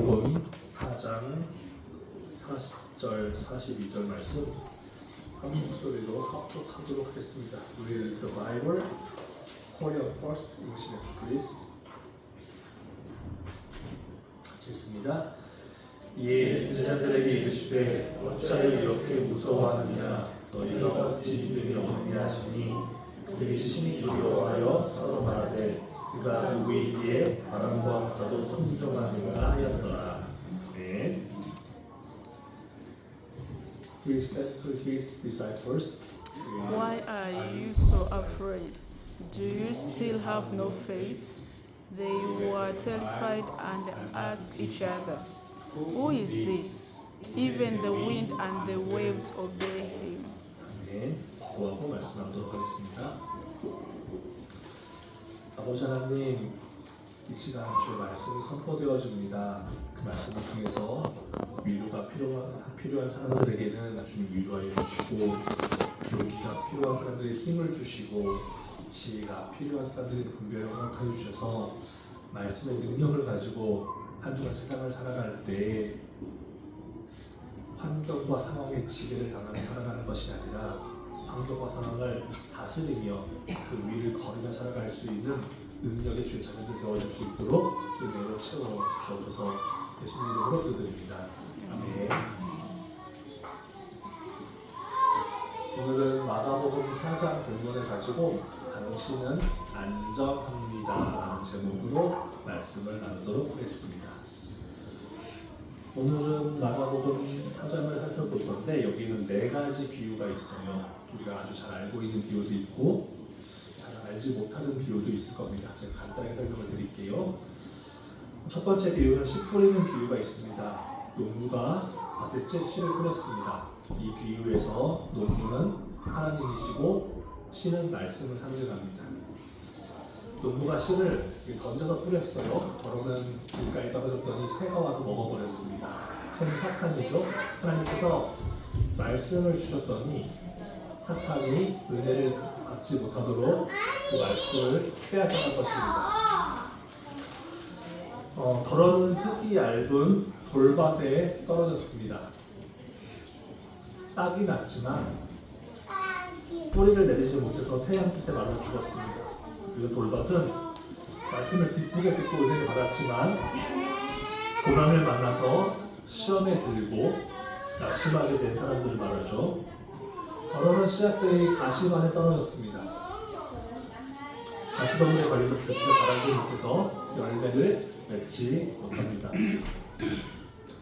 마가복음 4장 40절 42절 말씀 한 목소리로 합독하도록 하겠습니다. Read the Bible. Korean first, English next, please. 읽습니다. 이에 제자들에게 이르시되 어찌하여 이렇게 무서워하느냐 너희가 어찌 믿음이 없느냐 하시니 그들이 심히 두려워하여 서로 말하되 그가 누구이기에 바람과 바다도 순종하는가 하였더라. 네. He said to his disciples, Why are you so afraid? Do you still have no faith? They were terrified and asked each other, Who is this? Even the wind and the waves obey him. 네, 기도하고 말씀 나누도록 하겠습니다. 아버지 하나님, 이 시간 주의 말씀이 선포되어집니다. 그 말씀을 통해서 위로가 필요한 사람들에게는 주님 위로하여 주시고, 용기가 필요한 사람들에게 힘을 주시고, 지혜가 필요한 사람들에게 분별을 허락하여 주셔서 말씀의 능력을 가지고 한 주간 세상을 살아갈 때 환경과 상황에 지배를 당하며 살아가는 것이 아니라 환경과 상황을 다스리며 그 위를 걸으며 살아갈 수 있는 능력의 주의 자녀들 되어줄 수 있도록 은혜로 채워 주옵소서. 예수님 이름으로 기도드립니다. 아멘. 오늘은 마가복음 4장 본문을 가지고 당신은 안전합니다 라는 제목으로 말씀을 나누도록 하겠습니다. 오늘은 마가복음 4장을 살펴볼 건데 여기는 4가지 비유가 있어요. 우리가 아주 잘 알고 있는 비유도 있고 잘 알지 못하는 비유도 있을 겁니다. 제가 간단히 설명을 드릴게요. 첫 번째 비유는 씨 뿌리는 비유가 있습니다. 농부가 밭에 씨를 뿌렸습니다. 이 비유에서 농부는 하나님이시고 씨는 말씀을 상징합니다. 농부가 씨를 던져서 뿌렸어요. 그러면 길가에 떨어졌더니 새가 와서 먹어버렸습니다. 새는 사탄이죠. 하나님께서 말씀을 주셨더니 사탄이 은혜를 받지 못하도록 그 말씀을 빼앗아간 것입니다. 더러운 흙이 얇은 돌밭에 떨어졌습니다. 싹이 났지만 뿌리를 내리지 못해서 태양빛에 말라 죽었습니다. 그리고 돌밭은 말씀을 기쁘게 듣고 은혜를 받았지만 고난을 만나서 시험에 들고 낙심하게 된 사람들을 말하죠. 더러운 씨앗들이 가시밭에 떨어졌습니다. 가시덤불에 걸려서 죽기가 자라지 못해서 열매를 맺지 못합니다.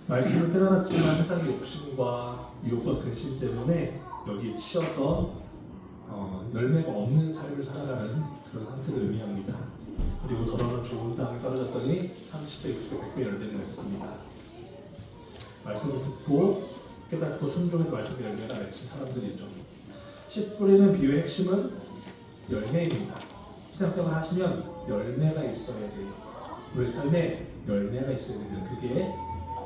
말씀을 빼앗았지만 세상의 욕심과 유혹과 근심 때문에 여기 치여서 열매가 없는 삶을 살아가는 그런 상태를 의미합니다. 그리고 더러운 좋은 땅에 떨어졌더니 30배, 60배, 100배 열매를 맺습니다. 말씀을 듣고 깨닫고 순종해서 말씀의 열매가 맺힌 사람들이죠. 씨 뿌리는 비유의 핵심은 열매입니다. 신앙생활 하시면 열매가 있어야 돼요. 우리 삶에 열매가 있어야 되면 그게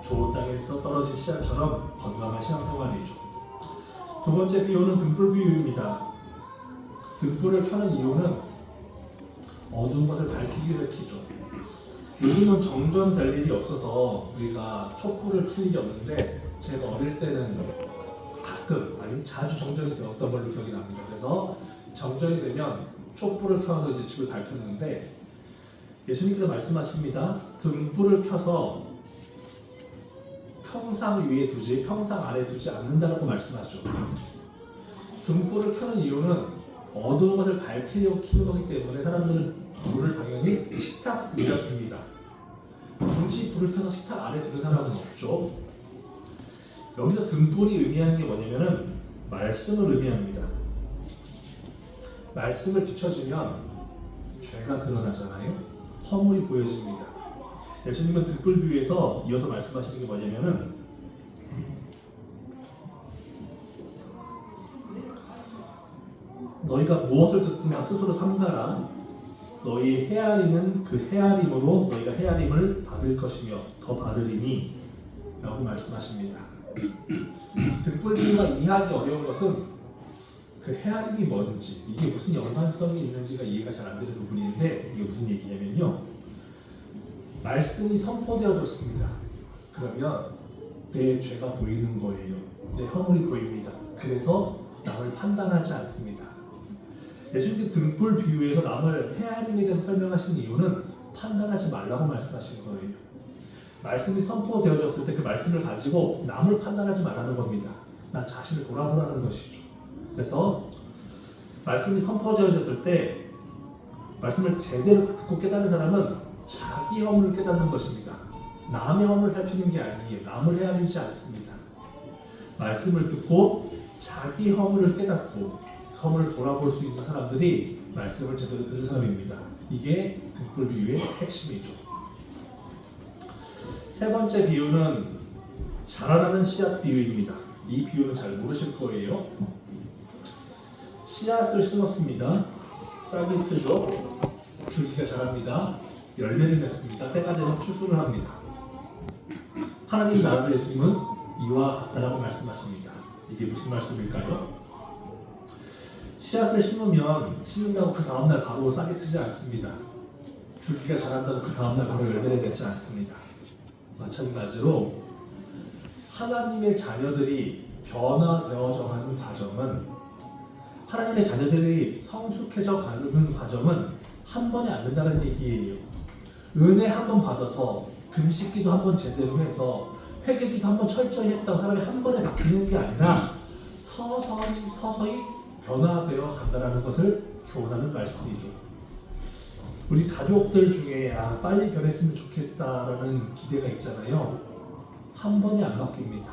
좋은 땅에서 떨어진 씨앗처럼 건강한 신앙생활이죠. 두 번째 비유는 등불 비유입니다. 등불을 켜는 이유는 어두운 것을 밝히기 위해서 켜죠. 요즘은 정전될 일이 없어서 우리가 촛불을 켤 일이 없는데 제가 어릴 때는 가끔 아니 자주 정전이 되었던 걸로 기억이 납니다. 그래서 정전이 되면 촛불을 켜서 이제 집을 밝혔는데 예수님께서 말씀하십니다. 등불을 켜서 평상 위에 두지 평상 아래 두지 않는다고 말씀하죠. 등불을 켜는 이유는 어두운 것을 밝히려고 켜는 거기 때문에 사람들은 불을 당연히 식탁 위에 둡니다. 굳이 불을 켜서 식탁 아래 두는 사람은 없죠. 여기서 등불이 의미하는 게 뭐냐면은 말씀을 의미합니다. 말씀을 비춰주면 죄가 드러나잖아요. 허물이 보여집니다. 예수님은 등불 비유에서 이어서 말씀하시는 게 뭐냐면은 너희가 무엇을 듣든가 스스로 삼가라. 너희 헤아림은 그 헤아림으로 너희가 헤아림을 받을 것이며 더 받으리니 라고 말씀하십니다. 등불 비유가 이해하기 어려운 것은 그 헤아림이 뭔지 이게 무슨 연관성이 있는지가 이해가 잘 안 되는 부분인데 이게 무슨 얘기냐면요. 말씀이 선포되어졌습니다. 그러면 내 죄가 보이는 거예요. 내 허물이 보입니다. 그래서 남을 판단하지 않습니다. 예수님께 등불 비유에서 남을 헤아림에 대해서 설명하신 이유는 판단하지 말라고 말씀하신 거예요. 말씀이 선포되어졌을 때 그 말씀을 가지고 남을 판단하지 말라는 겁니다. 나 자신을 돌아보라는 것이죠. 그래서 말씀이 선포되어졌을 때 말씀을 제대로 듣고 깨닫는 사람은 자기 허물을 깨닫는 것입니다. 남의 허물을 살피는 게 아니에요. 남을 헤아리지 않습니다. 말씀을 듣고 자기 허물을 깨닫고 허물을 돌아볼 수 있는 사람들이 말씀을 제대로 들은 사람입니다. 이게 등불 비유의 핵심이죠. 세 번째 비유는 자라나는 씨앗 비유입니다. 이 비유는 잘 모르실 거예요. 씨앗을 심었습니다. 싹이 트죠. 줄기가 자랍니다. 열매를 맺습니다. 때가 되면 추수를 합니다. 하나님 나라를 예수님은 이와 같다라고 말씀하십니다. 이게 무슨 말씀일까요? 씨앗을 심는다고 그 다음날 바로 싹이 트지 않습니다. 줄기가 자란다고 그 다음날 바로 열매를 맺지 않습니다. 마찬가지로 하나님의 자녀들이 변화되어져 가는 과정은 하나님의 자녀들이 성숙해져 가는 과정은 한 번에 안 된다는 얘기예요. 은혜 한 번 받아서 금식기도 한 번 제대로 해서 회개기도 한 번 철저히 했다고 사람이 한 번에 바뀌는 게 아니라 서서히 변화되어 간다는 것을 교훈하는 말씀이죠. 우리 가족들 중에 빨리 변했으면 좋겠다라는 기대가 있잖아요. 한 번에 안 바뀝니다.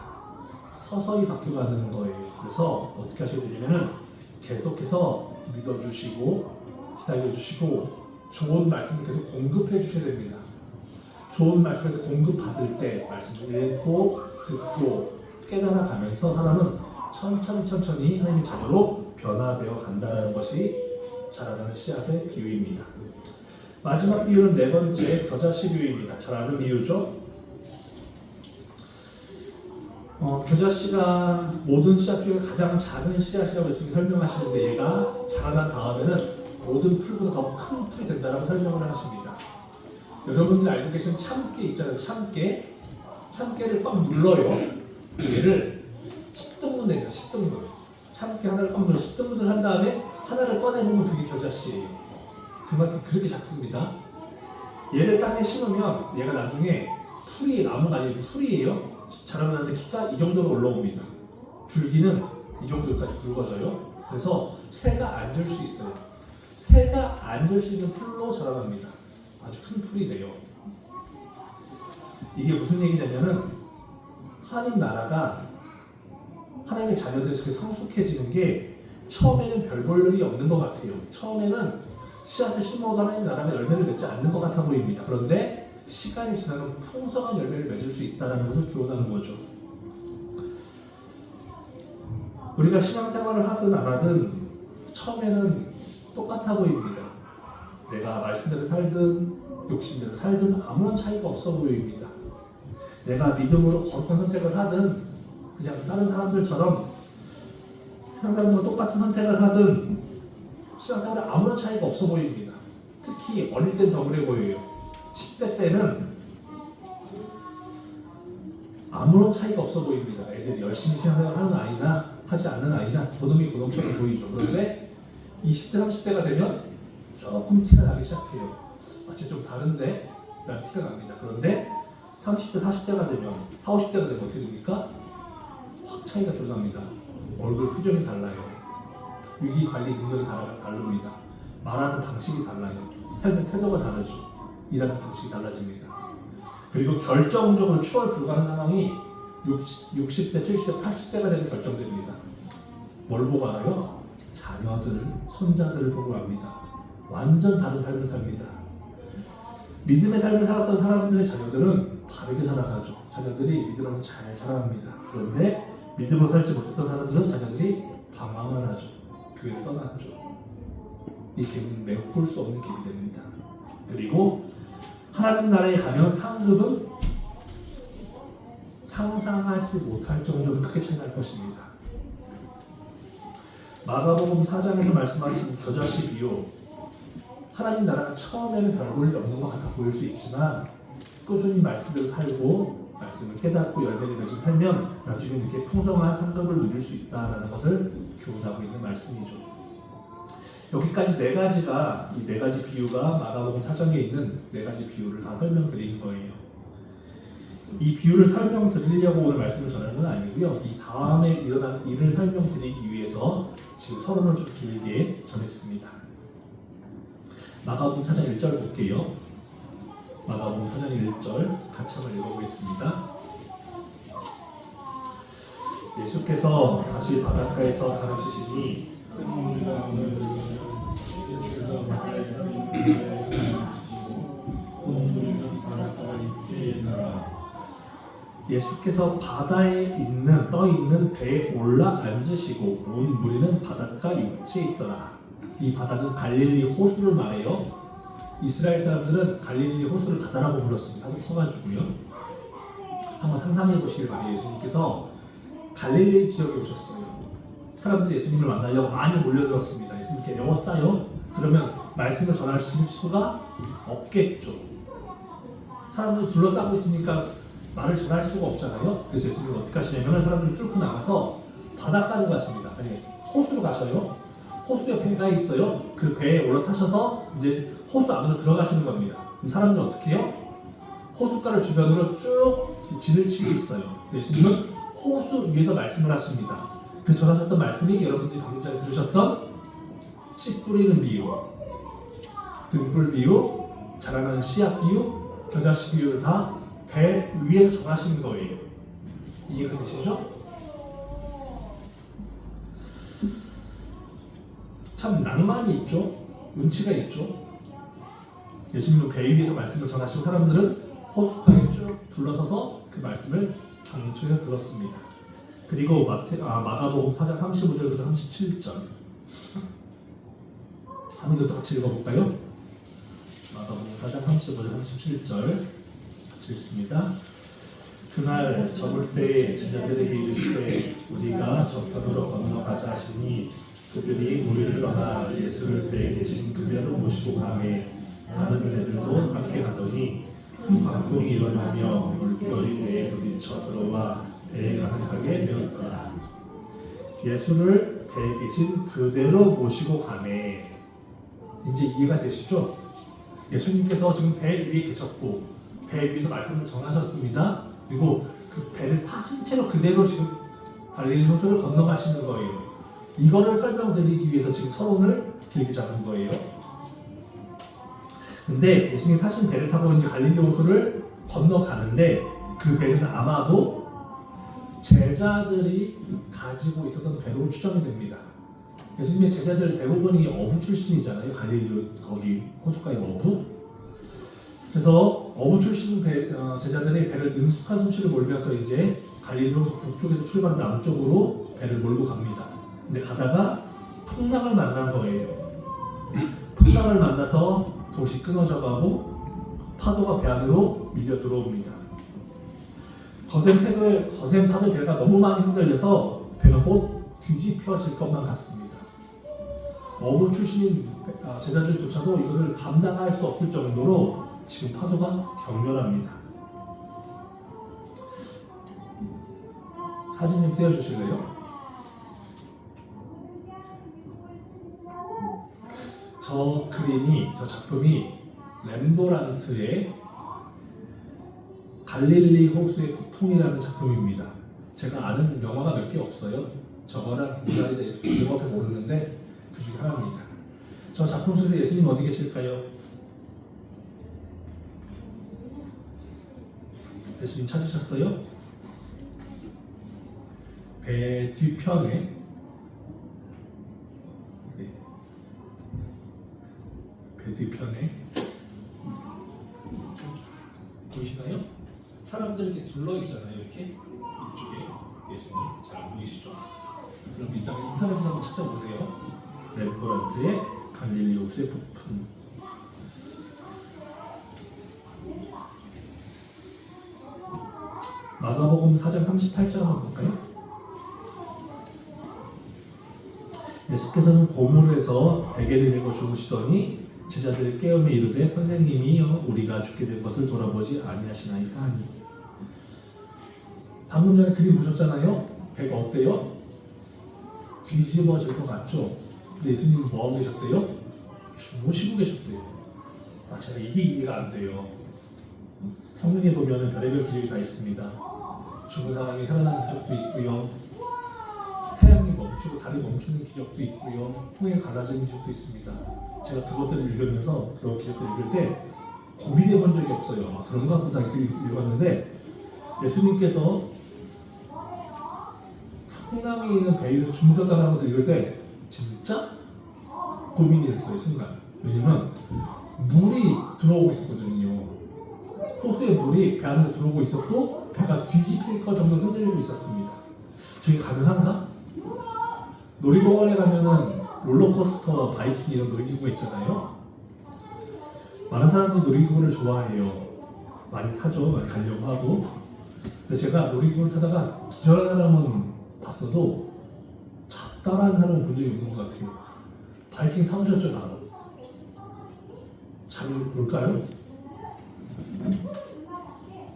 서서히 바뀌어가는 거예요. 그래서 어떻게 하셔야 되냐면은 계속해서 믿어주시고 기다려주시고 좋은 말씀을 계속 공급해 주셔야 됩니다. 좋은 말씀을 공급받을 때 말씀을 읽고 듣고 깨달아가면서 사람은 천천히 하나님의 자녀로 변화되어 간다는 것이 자라나는 씨앗의 비유입니다. 마지막 비유는 네 번째 겨자씨 비유입니다. 잘 아는 비유죠. 겨자씨가 모든 씨앗 중에 가장 작은 씨앗이라고 예수님이 설명하시는데 얘가 자라난 다음에는 모든 풀보다 더 큰 풀이 된다고 설명을 하십니다. 여러분들이 알고 계신 참깨 있잖아요. 참깨를 꽉 눌러요. 얘를 10등분 내요. 10등분. 참깨 하나를 꽉 눌러 10등분을 한 다음에 하나를 꺼내보면 그게 겨자씨예요. 그만큼 그렇게 작습니다. 얘를 땅에 심으면 얘가 나중에 나무가 아니고 풀이에요. 자라나는데 키가 이 정도로 올라옵니다. 줄기는 이 정도까지 굵어져요. 그래서 새가 앉을 수 있어요. 새가 앉을 수 있는 풀로 자라납니다. 아주 큰 풀이 돼요. 이게 무슨 얘기냐면은 하나님 나라가 하나님의 자녀들이 성숙해지는 게 처음에는 별 볼 일이 없는 것 같아요. 처음에는 씨앗을 심어도 하나님 나라가 열매를 맺지 않는 것 같아 보입니다. 그런데 시간이 지나면 풍성한 열매를 맺을 수 있다는 것을 교훈하는 거죠. 우리가 신앙생활을 하든 안 하든 처음에는 똑같아 보입니다. 내가 말씀대로 살든 욕심대로 살든 아무런 차이가 없어 보입니다. 내가 믿음으로 거룩한 선택을 하든 그냥 다른 사람들처럼 세상 사람들과 똑같은 선택을 하든 신앙생활에 아무런 차이가 없어 보입니다. 특히 어릴 땐 더 그래 보여요. 10대 때는 아무런 차이가 없어 보입니다. 애들이 열심히 신앙생활 하는 아이나 하지 않는 아이나 고놈이 고놈처럼 보이죠. 그런데 20대, 30대가 되면 조금 티가 나기 시작해요. 진짜 좀 다른데? 라는 티가 납니다. 그런데 30대, 40대가 되면 40, 50대가 되면 어떻게 됩니까? 확 차이가 드러납니다. 얼굴 표정이 달라요. 위기관리 능력이 다릅니다. 말하는 방식이 달라요. 삶의 태도가 다르죠. 일하는 방식이 달라집니다. 그리고 결정적으로 추월 불가능한 상황이 60대, 70대, 80대가 되면 결정됩니다. 뭘 보고 알아요? 자녀들을, 손자들을 보고 압니다. 완전 다른 삶을 삽니다. 믿음의 삶을 살았던 사람들의 자녀들은 바르게 살아가죠. 자녀들이 믿음으로 잘 자라납니다. 그런데 믿음으로 살지 못했던 사람들은 자녀들이 방황을 하죠. 교회를 떠나죠. 이 갭은 매우 볼 수 없는 갭이 됩니다. 그리고 하나님 나라에 가면 상급은 상상하지 못할 정도로 크게 차이 날 것입니다. 마가복음 4장에서 말씀하신 겨자씨 비유, 하나님 나라가 처음에는 별 볼 일 없는 것 같아 보일 수 있지만 꾸준히 말씀대로 살고 말씀을 깨닫고 열매를 맺은 살면 나중에 이렇게 풍성한 상급을 누릴 수 있다라는 것을 교훈하고 있는 말씀이죠. 여기까지 네 가지가 이 네 가지 비유가 마가복음 4장에 있는 네 가지 비유를 다 설명드린 거예요. 이 비유를 설명드리려고 오늘 말씀을 전하는 건 아니고요. 이 다음에 일어난 일을 설명드리기 위해서 지금 서론을 좀 길게 전했습니다. 마가복음 4장 1절 볼게요. 마가복음 4장 1절 같이 한번 읽어보겠습니다. 예수께서 다시 바닷가에서 가르치시니 예수께서 바다에 있는 떠 있는 배에 올라 앉으시고 온 무리는 바닷가 육지에 있더라. 이 바다는 갈릴리 호수를 말해요. 이스라엘 사람들은 갈릴리 호수를 바다라고 불렀습니다. 아주 커가지고요. 한번 상상해 보시길 바래요. 예수님께서 갈릴리 지역에 오셨어요. 사람들이 예수님을 만나려고 많이 몰려들었습니다. 예수님께 에워싸요. 그러면 말씀을 전하실 수가 없겠죠. 사람들이 둘러싸고 있으니까 말을 전할 수가 없잖아요. 그래서 예수님은 어떻게 하시냐면 사람들을 뚫고 나가서 바닷가로 가십니다. 아니, 호수로 가셔요. 호수에 배가 있어요. 그 배에 올라타셔서 이제 호수 안으로 들어가시는 겁니다. 그럼 사람들은 어떻게 해요? 호숫가를 주변으로 쭉 진을 치고 있어요. 예수님은 호수 위에서 말씀을 하십니다. 그 전하셨던 말씀이 여러분들이 방금 전에 들으셨던 씨 뿌리는 비유, 등불 비유, 자라나는 씨앗 비유, 겨자씨 비유를 다 배 위에서 전하시는 거예요. 이해가 되시죠? 참 낭만이 있죠? 운치가 있죠? 예수님은 배 위에서 말씀을 전하시고 사람들은 호숫가에 쭉 둘러서서 그 말씀을 경청해서 들었습니다. 그리고 마가복음 4장 35절부터 37절 한 번 더 같이 읽어볼까요? 마가복음 4장 35절 37절 같이 읽습니다. 그날 접을 때에 제자들에게 이르시되 우리가 저편으로 건너가자 하시니 그들이 무리를 떠나 예수를 배에 계신 그대로 모시고 가매 다른 배들도 함께 가더니 큰 광풍이 일어나며 물결이 배에 부딪혀 들어와 배에 가득하게 되었더라. 예수를 배에 계신 그대로 모시고 가매. 이제 이해가 되시죠? 예수님께서 지금 배 위에 계셨고 배 위에서 말씀을 전하셨습니다. 그리고 그 배를 타신 채로 그대로 지금 갈릴리 호수를 건너가시는 거예요. 이거를 설명드리기 위해서 지금 서론을 길게 잡은 거예요. 근데 예수님이 타신 배를 타고 이제 갈릴리 호수를 건너가는데 그 배는 아마도 제자들이 가지고 있었던 배로 추정이 됩니다. 예수님의 제자들 대부분이 어부 출신이잖아요. 갈릴리 거기 호숫가의 어부. 그래서 어부 출신 제자들이 배를 능숙한 솜씨를 몰면서 이제 갈릴리 호수 북쪽에서 출발해 남쪽으로 배를 몰고 갑니다. 근데 가다가 풍랑을 만난 거예요. 풍랑을 만나서 도시 끊어져 가고 파도가 배 안으로 밀려 들어옵니다. 거센 파도 배가 너무 많이 흔들려서 배가 곧 뒤집혀질 것만 같습니다. 어부 출신인 제자들조차도 이것을 감당할 수 없을 정도로 지금 파도가 격렬합니다. 사진 좀 띄워주실래요? 저 작품이 렘브란트의 갈릴리 호수의 폭풍이라는 작품입니다. 제가 아는 영화가 몇 개 없어요. 저거랑 모나리자 두 개밖에 모르는데 그 중에 하나입니다. 저 작품 속에서 예수님 어디 계실까요? 예수님 찾으셨어요? 배 뒤편에 배 뒤편에 보이시나요? 사람들이 이렇게 둘러 있잖아요. 이렇게 이쪽에 예수님 잘 안 보이시죠? 그럼 이따가 인터넷에 한번 찾아보세요. 렘브란트의 갈릴리 호수의 폭풍. 마가복음 4장 38절 한번 볼까요? 예수께서는 고물에서 베개를 메고 주무시더니 제자들을 깨우며 이르되 선생님이여 우리가 죽게 된 것을 돌아보지 아니하시나이까 하니. 방금 전에 그림 보셨잖아요. 배가 어때요? 뒤집어질 것 같죠? 근데 예수님은 뭐하고 계셨대요? 주무시고 계셨대요. 제가 이게 이해가 안 돼요. 성경에 보면 별의별 기적이 다 있습니다. 죽은 사람이 살아나는 기적도 있고요. 태양이 멈추고 달이 멈추는 기적도 있고요. 풍에 갈라지는 기적도 있습니다. 제가 그것들을 읽으면서 그런 기적들을 읽을 때 고민해 본 적이 없어요. 그런가 보다 읽었는데 예수님께서 풍랑이 있는 배에서 주무셨다는 것을 읽을 때 진짜 고민이 됐어요. 순간. 왜냐면 물이 들어오고 있었거든요. 호수에 물이 배 안으로 들어오고 있었고 배가 뒤집힐 것 정도 흔들리고 있었습니다. 저게 가능한가? 놀이공원에 가면은 롤러코스터, 바이킹 이런 놀이기구가 있잖아요. 많은 사람들이 놀이기구를 좋아해요. 많이 타죠. 많이 가려고 하고. 근데 제가 놀이기구를 타다가 기절하는 사람은 봤어도 잡다라는 사람은 본 적이 없는 것 같아요. 바이킹 타보셨죠? 다 잠이 올까요?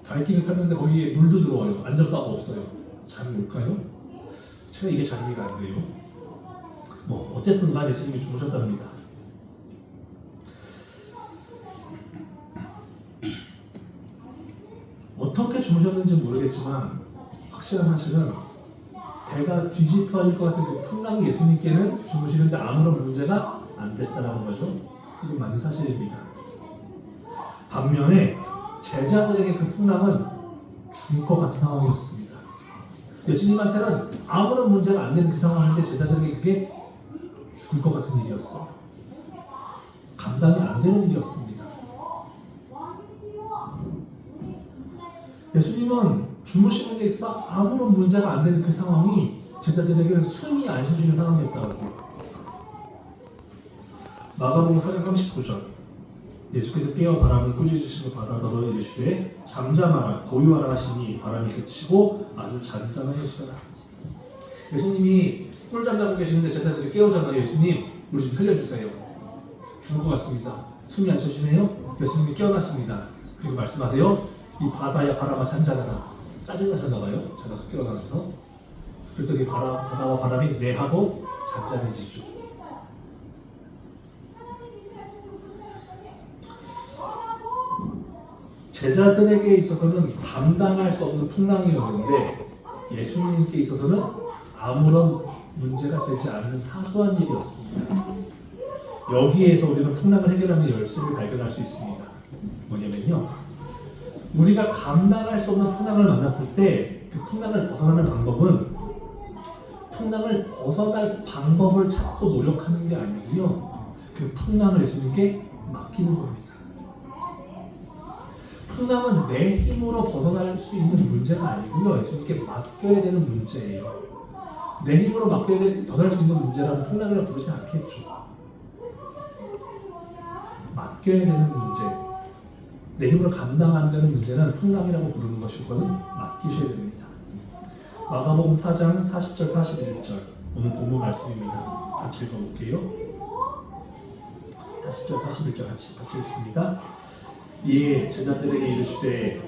바이킹을 탔는데 거기에 물도 들어와요. 안전바가 없어요. 잠이 올까요? 제가 이게 잘 이해가 안 돼요. 어쨌든 간 예수님이 주무셨답니다. 어떻게 주무셨는지 모르겠지만 확실한 사실은 배가 뒤집어질 것 같은 그 풍랑이 예수님께는 주무시는데 아무런 문제가 안 됐다는 거죠. 이건 맞는 사실입니다. 반면에 제자들에게 그 풍랑은 죽을 것 같은 상황이었습니다. 예수님한테는 아무런 문제가 안 되는 그 상황인데 제자들에게 그게 죽을 것 같은 일이었어요. 감당이 안 되는 일이었습니다. 예수님은 주무시는 데 있어서 아무런 문제가 안 되는 그 상황이 제자들에게는 숨이 안 쉬어지는 상황이었다고. 마가복음 4장 39절 예수께서 깨어 바람을 꾸짖으시고 바다더러 이르시되 잠잠하라 고요하라 하시니 바람이 그치고 아주 잔잔하여지더라. 예수님이 꿀잠 자고 계시는데 제자들이 깨우잖아요. 예수님 우리 좀 살려주세요. 죽을 것 같습니다. 숨이 안 쉬어지네요. 예수님이 깨어나십니다. 그리고 말씀하세요. 이 바다야 바람아 잔잔하라. 짜증나셨나봐요. 제가 깨어나셔서. 그랬더니 바다와 바람이 네 하고 잔잔해지죠. 제자들에게 있어서는 감당할 수 없는 풍랑이었는데 예수님께 있어서는 아무런 문제가 되지 않는 사소한 일이었습니다. 여기에서 우리는 풍랑을 해결하는 열쇠를 발견할 수 있습니다. 뭐냐면요, 우리가 감당할 수 없는 풍랑을 만났을 때 그 풍랑을 벗어나는 방법은 풍랑을 벗어날 방법을 찾고 노력하는 게 아니고요, 그 풍랑을 예수님께 맡기는 겁니다. 풍랑은 내 힘으로 벗어날 수 있는 문제가 아니고요, 예수님께 맡겨야 되는 문제예요. 내 힘으로 벗어날 수 있는 문제라면 풍랑이라고 부르지 않겠죠. 맡겨야 되는 문제, 내 힘으로 감당 안 되는 문제는 풍랑이라고 부르는 것이거든 맡기셔야 됩니다. 마가복음 4장 40절 41절 오늘 본문 말씀입니다. 같이 읽어볼게요. 40절 41절 같이 읽습니다. 이에 제자들에게 이르시되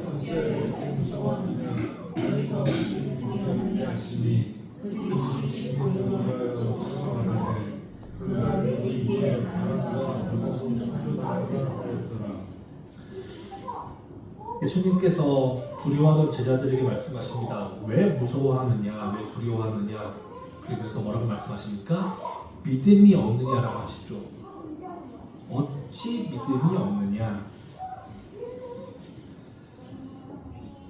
예수님께서 두려워하는 제자들에게 말씀하십니다. 왜 무서워하느냐, 왜 두려워하느냐, 그러면서 뭐라고 말씀하십니까? 믿음이 없느냐라고 하시죠. 어찌 믿음이 없느냐?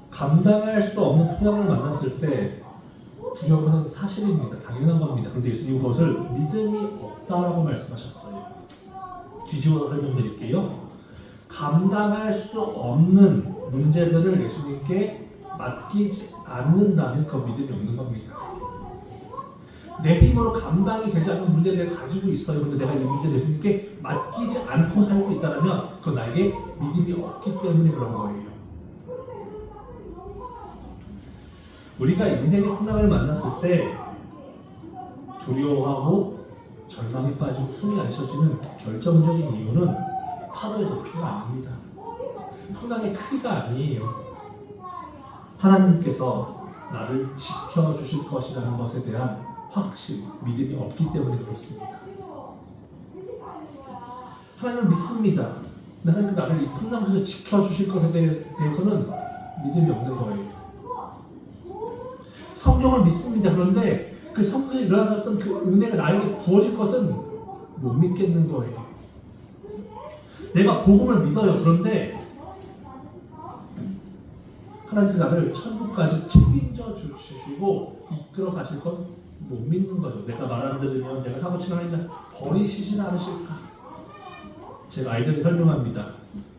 감당할 수 없는 풍랑을 만났을 때 두려운 것은 사실입니다. 당연한 겁니다. 그런데 예수님은 그것을 믿음이 없다라고 말씀하셨어요. 뒤집어서 설명드릴게요. 감당할 수 없는 문제들을 예수님께 맡기지 않는다면 그 믿음이 없는 겁니다. 내 힘으로 감당이 되지 않는 문제를 내가 가지고 있어요. 그런데 내가 이 문제를 예수님께 맡기지 않고 살고 있다면 그건 나에게 믿음이 없기 때문에 그런 거예요. 우리가 인생의 풍랑을 만났을 때 두려워하고 절망에 빠지고 숨이 안 쉬어지는 결정적인 이유는 파도의 높이가 아닙니다. 풍랑의 크기가 아니에요. 하나님께서 나를 지켜주실 것이라는 것에 대한 확신, 믿음이 없기 때문에 그렇습니다. 하나님을 믿습니다. 하나님께서 나를 이 풍랑에서 지켜주실 것에 대해서는 믿음이 없는 거예요. 성경을 믿습니다. 그런데 그 성경에 일어났던 그 은혜가 나에게 부어질 것은 못 믿겠는 거예요. 내가 복음을 믿어요. 그런데 하나님께서 나를 천국까지 책임져 주시고 이끌어 가실 건 못 믿는 거죠. 내가 말 안 들으면, 내가 사고 치면 하나님 버리시진 않으실까? 제가 아이들이 설명합니다.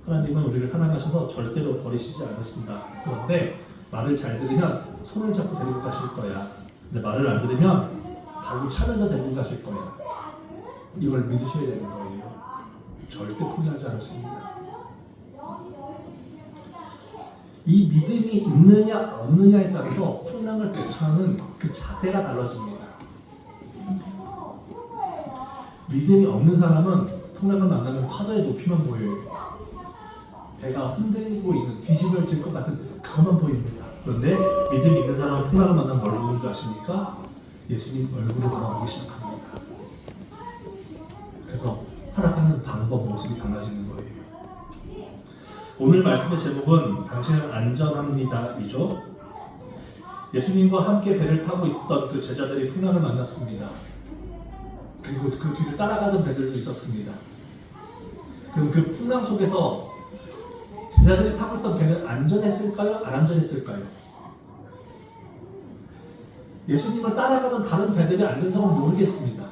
하나님은 우리를 사랑하셔서 절대로 버리시지 않으신다. 그런데 말을 잘 들으면 손을 잡고 데리고 가실 거야. 근데 말을 안 들으면 발로 차면서 데리고 가실 거야. 이걸 믿으셔야 되는 거예요. 절대 포기하지 않으십니다. 이 믿음이 있느냐 없느냐에 따라서 풍랑을 대처하는 그 자세가 달라집니다. 믿음이 없는 사람은 풍랑을 만나면 파도의 높이만 보여요. 배가 흔들리고 있는, 뒤집어질 것 같은 그것만 보입니다. 그런데 믿음이 있는 사람은 풍랑을 만나면 뭘 보는 줄 아십니까? 예수님 얼굴을 바라보기 시작합니다. 그래서 살아가는 방법, 모습이 달라지는 거예요. 오늘 말씀의 제목은 당신은 안전합니다 이죠. 예수님과 함께 배를 타고 있던 그 제자들이 풍랑을 만났습니다. 그리고 그 뒤를 따라가던 배들도 있었습니다. 그럼 그 풍랑 속에서 제자들이 타고 있던 배는 안전했을까요? 안 안전했을까요? 예수님을 따라가던 다른 배들의 안전성은 모르겠습니다.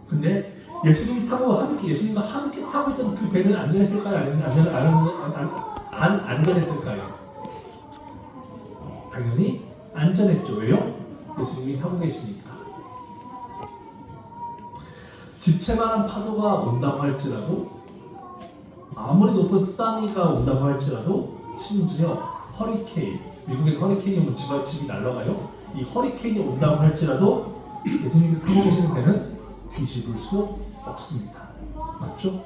근데 예수님과 함께 타고 있던 그 배는 안전했을까요? 아니면 안 안전했을까요? 당연히 안전했죠. 왜요? 예수님이 타고 계시니까. 집채만한 파도가 온다고 할지라도, 아무리 높은 쓰나미가 온다고 할지라도, 심지어 허리케인, 미국에 허리케인이 오면 집이 날아가요. 이 허리케인이 온다고 할지라도 예수님이 타고 계시는 배는 뒤집을 수 없습니다. 맞죠?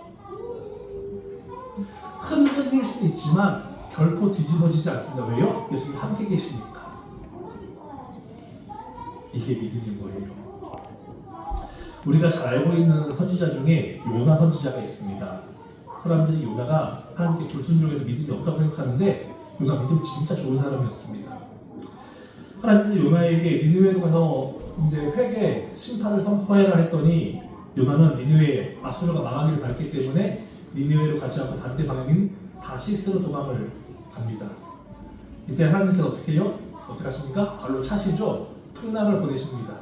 흔들릴 수 있지만 결코 뒤집어지지 않습니다. 왜요? 예수님이 함께 계시니까. 이게 믿음인 거예요. 우리가 잘 알고 있는 선지자 중에 요나 선지자가 있습니다. 사람들이 요나가 하나님께 불순종해서 믿음이 없다고 생각하는데 요나 믿음 진짜 좋은 사람이었습니다. 하나님께서 요나에게 니느웨로 가서 이제 회개 심판을 선포해라 했더니 요나는 니느웨 아수르가 망하기를 밟기 때문에 니느웨로 가지 않고 반대 방향인 다시스로 도망을 갑니다. 이때 하나님께서 어떻게 해요? 어떻게 하십니까? 발로 차시죠? 풍랑을 보내십니다.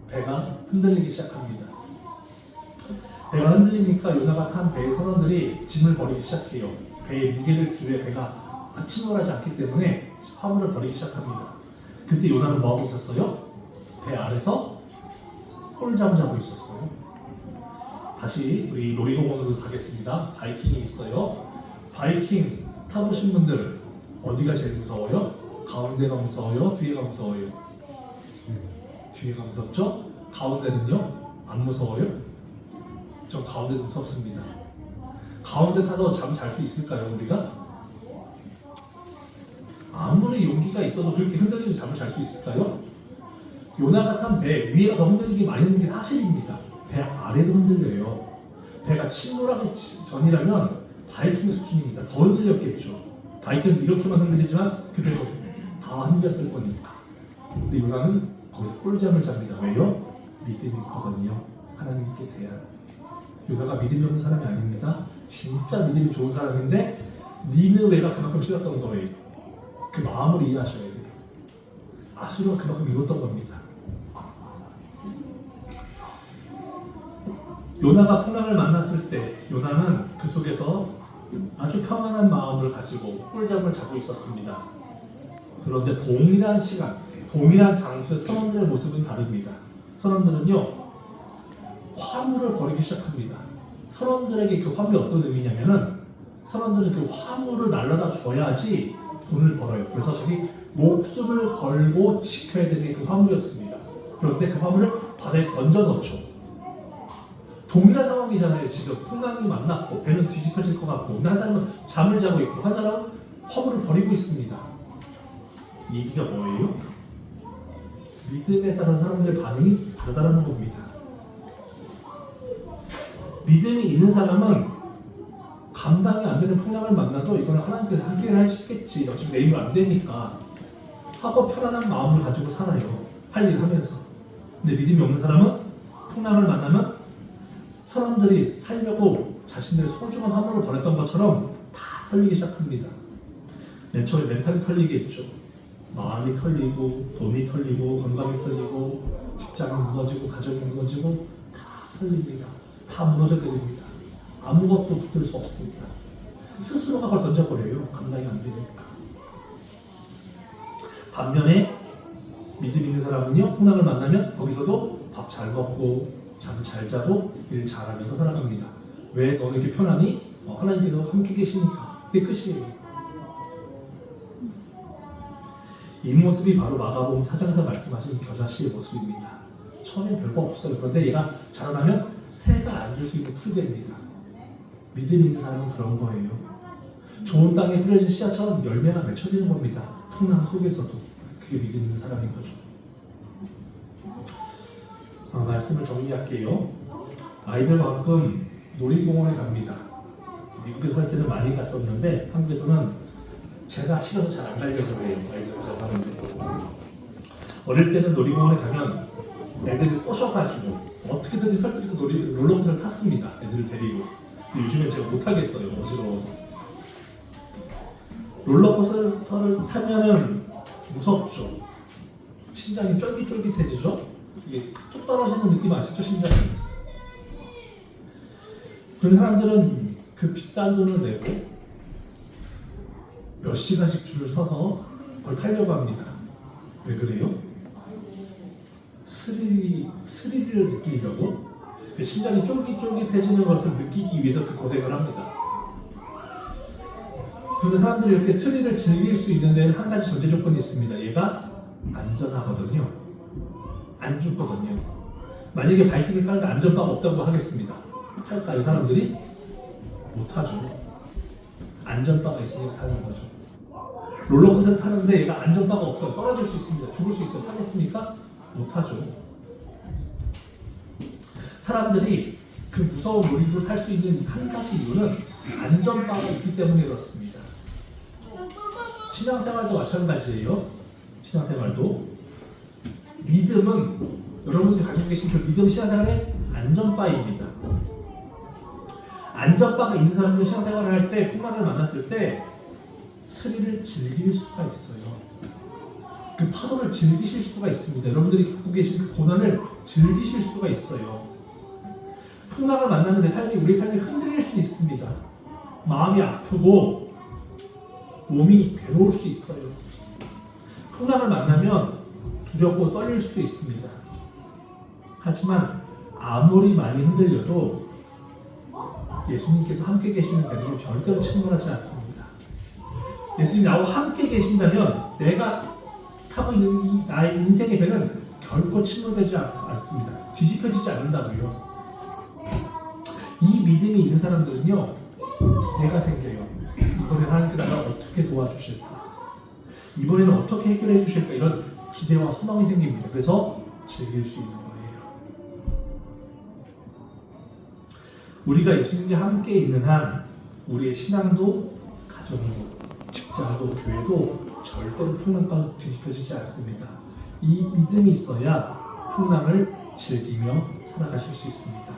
배가 흔들리기 시작합니다. 배가 흔들리니까 요나가 탄 배의 선원들이 짐을 버리기 시작해요. 배의 무게를 주에 배가 침몰하지 않기 때문에 화물을 버리기 시작합니다. 그때 요나는 뭐하고 있었어요? 배 아래서 꿀잠 자고 있었어요. 다시 우리 놀이공원으로 가겠습니다. 바이킹이 있어요. 바이킹 타보신 분들 어디가 제일 무서워요? 가운데가 무서워요? 뒤에가 무서워요? 뒤에가 무섭죠? 가운데는요? 안 무서워요? 저 가운데도 무섭습니다. 가운데 타서 잠 잘 수 있을까요, 우리가? 아무리 용기가 있어도 그렇게 흔들리는 잠을 잘 수 있을까요? 요나가 탄 배 위에가 더 흔들리기 많이 흔들리는 게 사실입니다. 배 아래도 흔들려요. 배가 침몰하기 전이라면 바이킹 수준입니다. 더 흔들렸겠죠. 바이킹은 이렇게만 흔들리지만 그 배도 다 흔들렸을 거니까. 근데 요나는 거기서 꿀잠을 잡니다. 왜요? 믿음이 있거든요. 하나님께 대한. 요나가 믿음이 없는 사람이 아닙니다. 진짜 믿음이 좋은 사람인데 니느웨가 그만큼 싫었던 거예요. 그 마음을 이해하셔야 돼요. 아수르가 그만큼 미웠던 겁니다. 요나가 풍랑을 만났을 때 요나는 그 속에서 아주 평안한 마음을 가지고 꿀잠을 자고 있었습니다. 그런데 동일한 시간, 동일한 장소의 선원들의 모습은 다릅니다. 선원들은요, 화물을 버리기 시작합니다. 선원들에게 그 화물이 어떤 의미냐면은 선원들은 그 화물을 날라다 줘야지 돈을 벌어요. 그래서 자기 목숨을 걸고 지켜야 되는 게 그 화물이었습니다. 그런데 그 화물을 바다에 던져놓죠. 동일한 상황이잖아요. 지금 풍랑이 만났고 배는 뒤집혀질 것 같고 한 사람은 잠을 자고 있고 한 사람은 화물을 버리고 있습니다. 이 얘기가 뭐예요? 믿음에 따라 사람들의 반응이 다르다는 겁니다. 믿음이 있는 사람은 감당이 안 되는 풍랑을 만나도 이거는 하나님께서 해결을 하시겠지. 어차피 내 힘으로 안 되니까 하고 편안한 마음을 가지고 살아요. 할 일 하면서. 근데 믿음이 없는 사람은 풍랑을 만나면 사람들이 살려고 자신들의 소중한 화물을 버렸던 것처럼 다 털리기 시작합니다. 맨 처음에 멘탈이 털리겠죠. 마음이 털리고 돈이 털리고 건강이 털리고 직장이 무너지고 가정이 무너지고 다 털립니다. 다 무너져 내립니다. 아무것도 붙들 수 없습니다. 스스로가 그걸 던져버려요. 감당이 안 되니까. 반면에 믿음 있는 사람은요, 풍랑을 만나면 거기서도 밥 잘 먹고 잠 잘 자고 일 잘하면서 살아갑니다. 왜 너는 이렇게 편하니? 하나님께서 함께 계시니까. 그게 끝이에요. 이 모습이 바로 마가복음 4장에서 말씀하신 겨자씨의 모습입니다. 처음엔 별거 없어요. 그런데 얘가 자라나면 새가 앉을 수 있는 풀이 됩니다. 믿음 있는 사람은 그런 거예요. 좋은 땅에 뿌려진 씨앗처럼 열매가 맺혀지는 겁니다. 풍랑 속에서도. 그게 믿음 있는 사람인 거죠. 말씀을 정리할게요. 아이들과 가끔 놀이공원에 갑니다. 미국에 살 때는 많이 갔었는데 한국에서는 제가 싫어서 잘 안 가려서 그래요. 아이들과 잘 가는데. 어릴 때는 놀이공원에 가면 애들이 꼬셔가지고 어떻게든지 설득해서 롤러코스터를 탔습니다. 애들을 데리고. 근데 요즘엔 제가 못하겠어요. 어지러워서. 롤러코스터를 타면은 무섭죠. 심장이 쫄깃쫄깃해지죠. 이게 뚝 떨어지는 느낌 아시죠? 심장이. 그런 사람들은 그 비싼 돈을 내고 몇 시간씩 줄을 서서 그걸 타려고 합니다. 왜 그래요? 스릴을 느끼려고, 그 심장이 쫄깃쫄깃해지는 것을 느끼기 위해서 그 고생을 합니다. 그런데 사람들이 이렇게 스릴을 즐길 수 있는 데는 한 가지 전제 조건이 있습니다. 얘가 안전하거든요. 안 죽거든요. 만약에 바이킹을 타는데 안전바가 없다고 하겠습니다. 탈까요, 사람들이? 못하죠. 안전바가 있으니까 타는 거죠. 롤러코스터를 타는데 얘가 안전바가 없어요. 떨어질 수 있습니다. 죽을 수 있어요. 타겠습니까? 못하죠. 사람들이 그 무서운 놀이기구를 탈 수 있는 한 가지 이유는 안전바가 있기 때문에 그렇습니다. 신앙생활도 마찬가지예요. 신앙생활도 믿음은 여러분들이 가지고 계신 그 믿음 신앙생활의 안전바입니다. 안전바가 있는 사람들은 신앙생활을 할 때 풍랑을 만났을 때 스릴을 즐길 수가 있어요. 그 파도를 즐기실 수가 있습니다. 여러분들이 갖고 계신 그 고난을 즐기실 수가 있어요. 풍랑을 만나면 내 삶이 우리 삶이 흔들릴 수 있습니다. 마음이 아프고 몸이 괴로울 수 있어요. 풍랑을 만나면 두렵고 떨릴 수도 있습니다. 하지만 아무리 많이 흔들려도 예수님께서 함께 계시는 데는 절대로 침몰하지 않습니다. 예수님이 나와 함께 계신다면 내가 타고 있는 이 나의 인생의 배는 결코 침몰되지 않습니다. 뒤집혀지지 않는다고요. 이 믿음이 있는 사람들은요, 기대가 생겨요. 이번에 하나님께서 나를 어떻게 도와주실까? 이번에는 어떻게 해결해 주실까? 이런 기대와 소망이 생깁니다. 그래서 즐길 수 있는 거예요. 우리가 예수님과 함께 있는 한 우리의 신앙도, 가정도, 직장도, 교회도 절대로 풍랑 가운데 뒤집혀지지 않습니다. 이 믿음이 있어야 풍랑을 즐기며 살아가실 수 있습니다.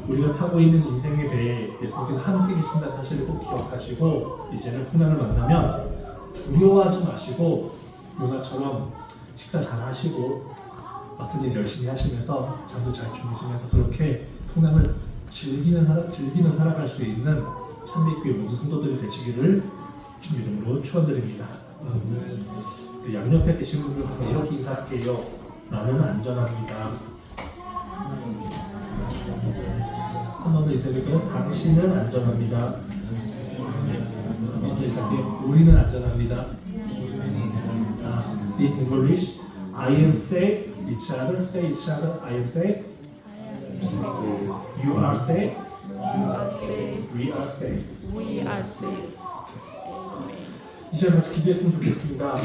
우리가 타고 있는 인생의 배에 예수님께서 함께 계신다는 사실을 꼭 기억하시고 이제는 풍랑을 만나면 두려워하지 마시고 요나처럼 식사 잘 하시고 맡은 일 열심히 하시면서 잠도 잘 주무시면서 그렇게 풍랑을 즐기며 살아갈 수 있는 참미교회 모든 성도들이 되시기를 주님 이름으로 축원드립니다. 양옆에 계신 분들 이렇게 인사할게요. 나는 안전합니다. 한 번 더 인사드릴게요. 당신은 안전합니다. 한 번 더 인사드릴게요. 우리는 안전합니다. In English, I am safe. Each other, say each other. I am safe. You are safe. You are safe. We are safe. We are safe. 이제 같이 기도했으면 좋겠습니다.